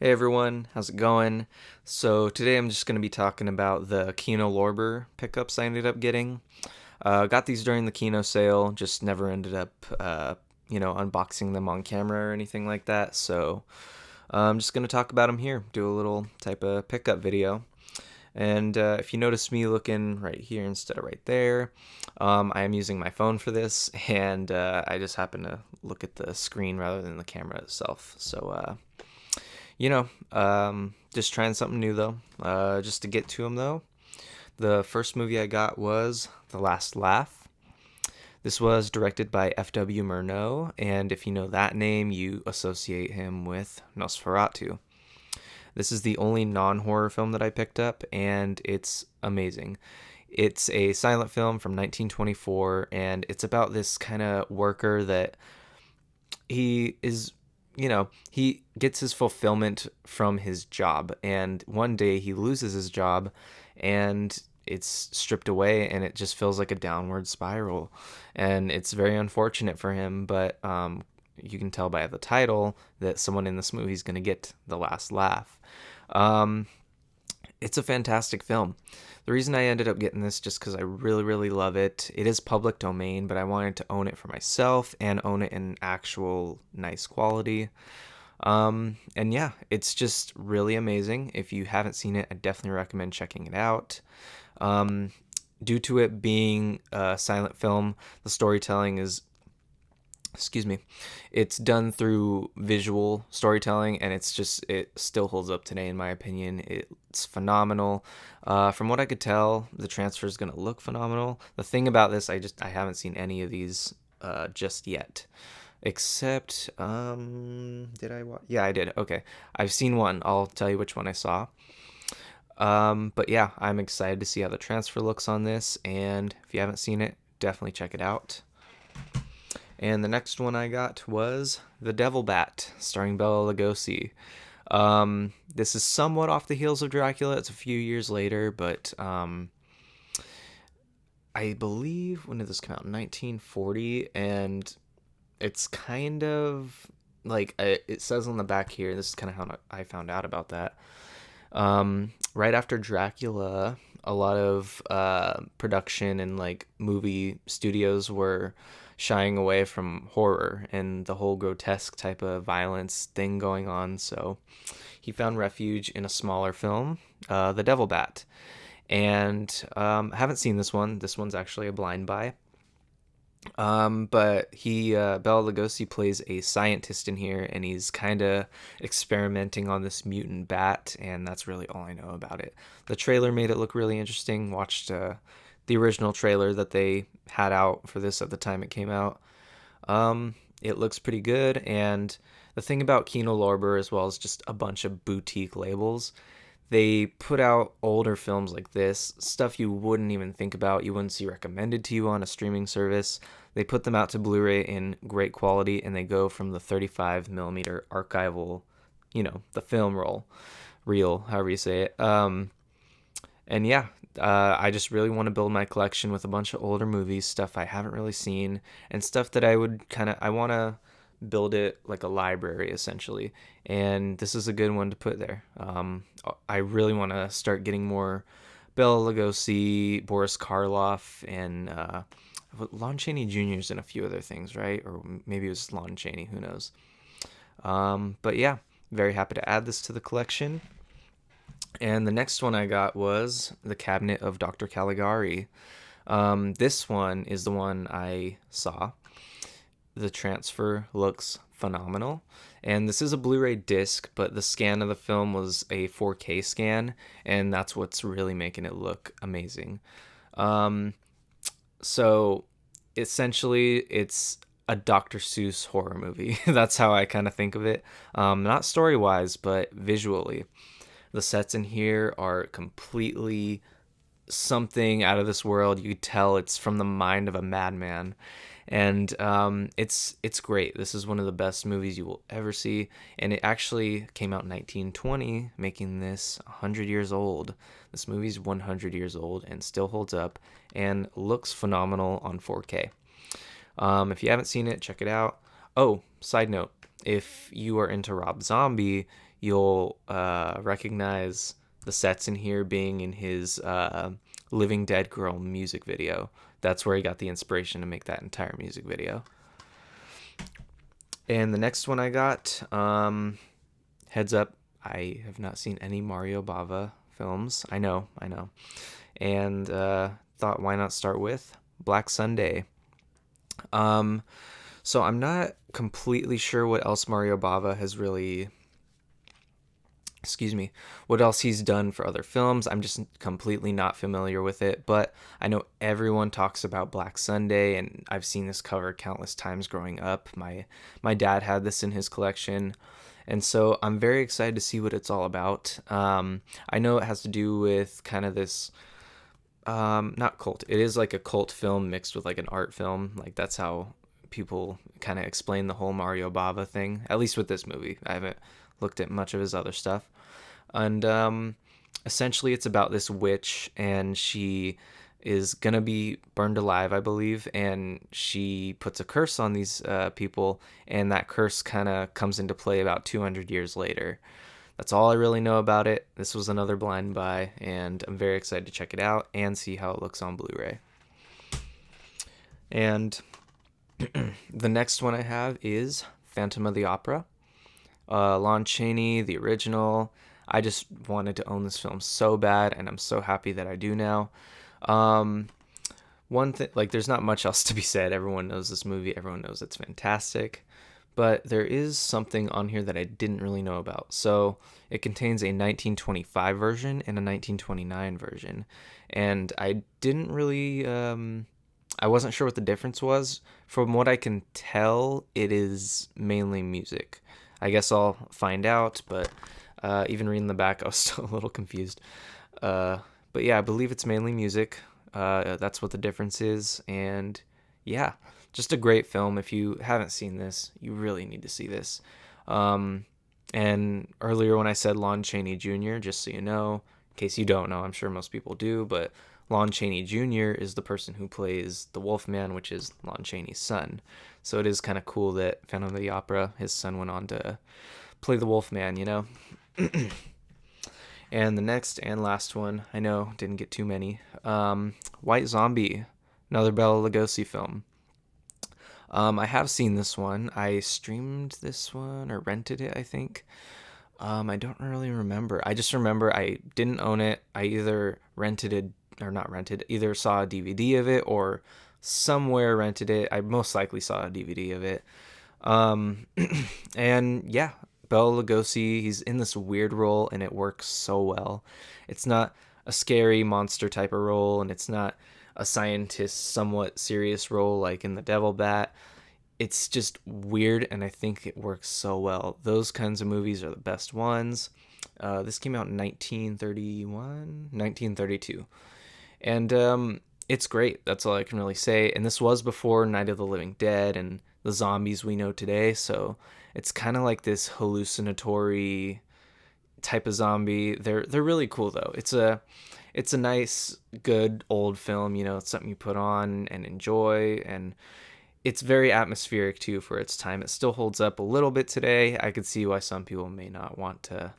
Hey everyone, how's it going? So today I'm just going to be talking about the Kino Lorber pickups I ended up getting. Got these during the Kino sale, just never ended up, unboxing them on camera or anything like that. So I'm just going to talk about them here, do a little type of pickup video. And if you notice me looking right here instead of right there, I am using my phone for this, and I just happen to look at the screen rather than the camera itself. So just trying something new though. Just to get to them though, the first movie I got was The Last Laugh. This was directed by F.W. Murnau, and if you know that name, you associate him with Nosferatu. This is the only non-horror film that I picked up, and it's amazing. It's a silent film from 1924, and it's about this kind of worker that he is he gets his fulfillment from his job, and one day he loses his job and it's stripped away, and it just feels like a downward spiral, and it's very unfortunate for him. But you can tell by the title that someone in this movie is going to get the last laugh. um, it's a fantastic film. The reason I ended up getting this just because I really, really love it. It is public domain, but I wanted to own it for myself and own it in actual nice quality. And yeah, it's just really amazing. If you haven't seen it, I definitely recommend checking it out. Um, Due to it being a silent film, the storytelling is, excuse me, it's done through visual storytelling, and it still holds up today in my opinion. It's phenomenal. From what I could tell, the transfer is going to look phenomenal. The thing about this, I haven't seen any of these just yet, except did I watch? Yeah, I did. Okay, I've seen one. I'll tell you which one I saw. But yeah, I'm excited to see how the transfer looks on this, and if you haven't seen it, definitely check it out. And the next one I got was The Devil Bat, starring Bela Lugosi. This is somewhat off the heels of Dracula. It's a few years later, but I believe, when did this come out? 1940, and it's kind of like it says on the back here. This is kind of how I found out about that. Right after Dracula, a lot of production and like movie studios were shying away from horror and the whole grotesque type of violence thing going on. So he found refuge in a smaller film, The Devil Bat. And I haven't seen this one. This one's actually a blind buy. But Bela Lugosi plays a scientist in here, and he's kind of experimenting on this mutant bat, and that's really all I know about it. The trailer made it look really interesting. Watched the original trailer that they had out for this at the time it came out. It looks pretty good, and the thing about Kino Lorber, as well as just a bunch of boutique labels, they put out older films like this, stuff you wouldn't even think about, you wouldn't see recommended to you on a streaming service. They put them out to Blu-ray in great quality, and they go from the 35 millimeter archival, the film reel, however you say it. And yeah, I just really want to build my collection with a bunch of older movies, stuff I haven't really seen, and stuff that I want to build it like a library essentially. And this is a good one to put there. I really want to start getting more Bela Lugosi, Boris Karloff, and Lon Chaney Jr.'s and a few other things, right? Or maybe it was Lon Chaney, who knows. But yeah, very happy to add this to the collection. And the next one I got was The Cabinet of Dr. Caligari. This one is the one I saw. The transfer looks phenomenal. And this is a Blu-ray disc, but the scan of the film was a 4K scan, and that's what's really making it look amazing. So essentially, it's a Dr. Seuss horror movie. That's how I kind of think of it. Not story-wise, but visually. The sets in here are completely something out of this world. You could tell it's from the mind of a madman, and it's great. This is one of the best movies you will ever see, and it actually came out in 1920, making this 100 years old. This movie's 100 years old and still holds up and looks phenomenal on 4K. If you haven't seen it, check it out. Oh, side note, if you are into Rob Zombie, you'll recognize the sets in here being in his Living Dead Girl music video. That's where he got the inspiration to make that entire music video. And the next one I got, heads up, I have not seen any Mario Bava films. I know. And thought, why not start with Black Sunday? So I'm not completely sure what else Mario Bava has really, what else he's done for other films. I'm just completely not familiar with it, but I know everyone talks about Black Sunday, and I've seen this cover countless times growing up. My dad had this in his collection, and so I'm very excited to see what it's all about. I know it has to do with kind of this, not cult. It is like a cult film mixed with like an art film. Like that's how people kind of explain the whole Mario Bava thing, at least with this movie. I haven't looked at much of his other stuff. And essentially it's about this witch, and she is gonna be burned alive, I believe, and she puts a curse on these people, and that curse kind of comes into play about 200 years later. That's all I really know about it. This was another blind buy, and I'm very excited to check it out and see how it looks on Blu-ray. And the next one I have is Phantom of the Opera. Lon Chaney, the original. I just wanted to own this film so bad, and I'm so happy that I do now. One thing, like, there's not much else to be said. Everyone knows this movie. Everyone knows it's fantastic. But there is something on here that I didn't really know about. So it contains a 1925 version and a 1929 version. And I didn't really, I wasn't sure what the difference was. From what I can tell, it is mainly music. I guess I'll find out, but even reading the back, I was still a little confused. But yeah, I believe it's mainly music. That's what the difference is. And yeah, just a great film. If you haven't seen this, you really need to see this. And earlier when I said Lon Chaney Jr., just so you know, in case you don't know, I'm sure most people do, but Lon Chaney Jr. is the person who plays the Wolfman, which is Lon Chaney's son. So it is kind of cool that Phantom of the Opera, his son went on to play the Wolfman, you know? And the next and last one, I know, didn't get too many. White Zombie, another Bela Lugosi film. I have seen this one. I streamed this one or rented it, I think. I don't really remember. I just remember I didn't own it. I either rented it or not rented, either saw a DVD of it or somewhere rented it. I most likely saw a DVD of it. And yeah, Bela Lugosi, he's in this weird role and it works so well. It's not a scary monster type of role, and it's not a scientist, somewhat serious role like in The Devil Bat. It's just weird, and I think it works so well. Those kinds of movies are the best ones. This came out in 1932. And it's great. That's all I can really say. And this was before Night of the Living Dead and the zombies we know today. So it's kind of like this hallucinatory type of zombie. They're really cool though. It's a nice, good old film. You know, it's something you put on and enjoy, and it's very atmospheric too for its time. It still holds up a little bit today. I could see why some people may not want to,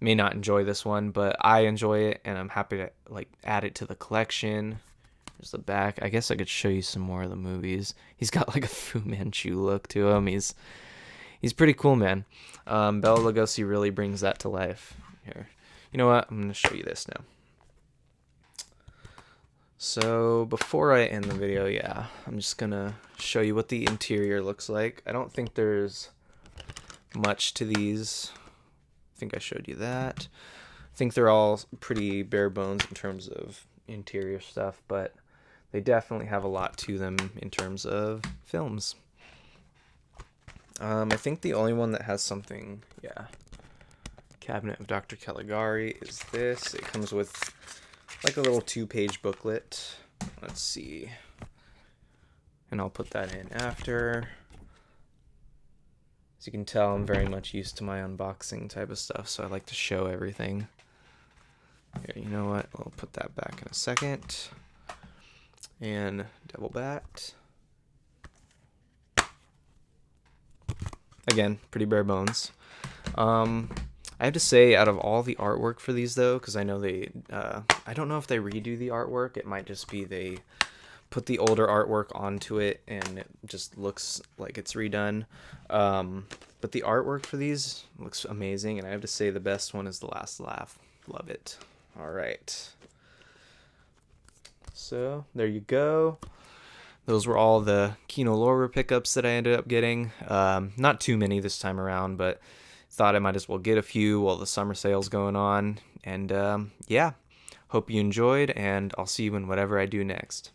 may not enjoy this one, but I enjoy it, and I'm happy to like add it to the collection. There's the back. I guess I could show you some more of the movies. He's got like a Fu Manchu look to him. He's pretty cool, man. Bela Lugosi really brings that to life. Here, you know what? I'm gonna show you this now. So before I end the video, yeah, I'm just gonna show you what the interior looks like. I don't think there's much to these. I think I showed you that. I think they're all pretty bare bones in terms of interior stuff, but they definitely have a lot to them in terms of films. I think the only one that has something, Cabinet of Dr. Caligari is this. It comes with like a little 2-page booklet. Let's see. And I'll put that in after. As you can tell, I'm very much used to my unboxing type of stuff, so I like to show everything. Here, you know what? I'll put that back in a second. And Devil Bat. Again, pretty bare bones. I have to say, out of all the artwork for these, though, because I know I don't know if they redo the artwork. It might just be they put the older artwork onto it and it just looks like it's redone. But the artwork for these looks amazing, and I have to say the best one is The Last Laugh. Love it. All right. So there you go. Those were all the Kino Lorber pickups that I ended up getting. Not too many this time around, but thought I might as well get a few while the summer sale's going on. And yeah, hope you enjoyed, and I'll see you in whatever I do next.